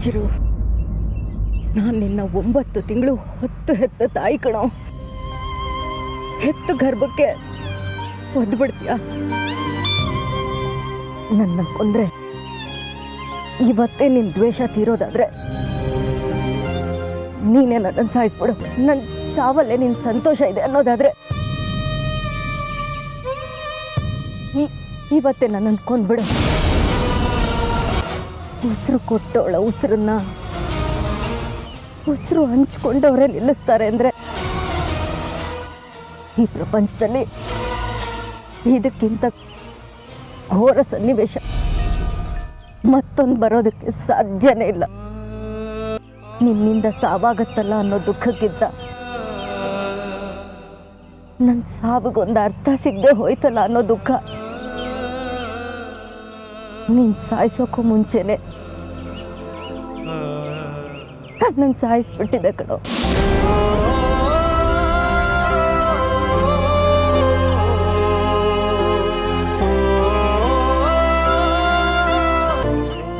ಚಿರು, ನಾನು ನಿನ್ನ 9 ತಿಂಗಳು ಹೊತ್ತು ಹೆತ್ತ ತಾಯಿ ಕಣೋ. ಹೆತ್ತ ಗರ್ಭಕ್ಕೆ ಒದ್ಬಿಡ್ತೀಯ. ನನ್ನ ಕೊಂದ್ರೆ ಇವತ್ತೇ ನಿನ್ನ ದ್ವೇಷ ತೀರೋದಾದ್ರೆ ನೀನೇ ನನ್ನನ್ನು ಸಾಯಿಸ್ಬಿಡು. ನನ್ನ ಸಾವಲ್ಲೇ ನಿನ್ನ ಸಂತೋಷ ಇದೆ ಅನ್ನೋದಾದ್ರೆ ಇವತ್ತೇ ನನ್ನನ್ನು ಕೊಂದ್ಬಿಡು. ಉಸಿರು ಕೊಟ್ಟವಳ ಉಸಿರನ್ನ ಉಸಿರು ಹಂಚ್ಕೊಂಡವರೇ ನಿಲ್ಲಿಸ್ತಾರೆ ಅಂದರೆ ಈ ಪ್ರಪಂಚದಲ್ಲಿ ಇದಕ್ಕಿಂತ ಘೋರ ಸನ್ನಿವೇಶ ಮತ್ತೊಂದು ಬರೋದಕ್ಕೆ ಸಾಧ್ಯನೇ ಇಲ್ಲ. ನಿನ್ನಿಂದ ಸಾವಾಗತ್ತಲ್ಲ ಅನ್ನೋ ದುಃಖಕ್ಕಿಂತ ನನ್ನ ಸಾವಿಗೊಂದು ಅರ್ಥ ಸಿಗದೆ ಹೋಯ್ತಲ್ಲ ಅನ್ನೋ ದುಃಖ ನೀನು ಸಾಯಿಸೋಕ್ಕೂ ಮುಂಚೆನೆ ನನ್ನ ಸಾಯಿಸ್ಬಿಟ್ಟಿದೆ ಕಣೋ.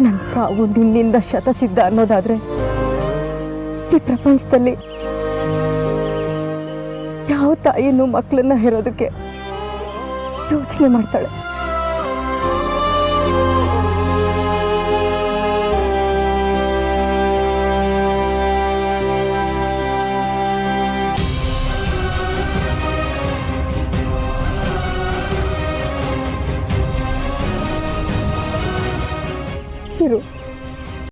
ನನ್ನ ಸಾವು ನಿನ್ನಿಂದ ಶತಸಿದ್ಧ ಅನ್ನೋದಾದ್ರೆ ಈ ಪ್ರಪಂಚದಲ್ಲಿ ಯಾವ ತಾಯಿನೂ ಮಕ್ಕಳನ್ನ ಹೆರೋದಕ್ಕೆ ಯೋಚನೆ ಮಾಡ್ತಾಳೆ. ಇರು.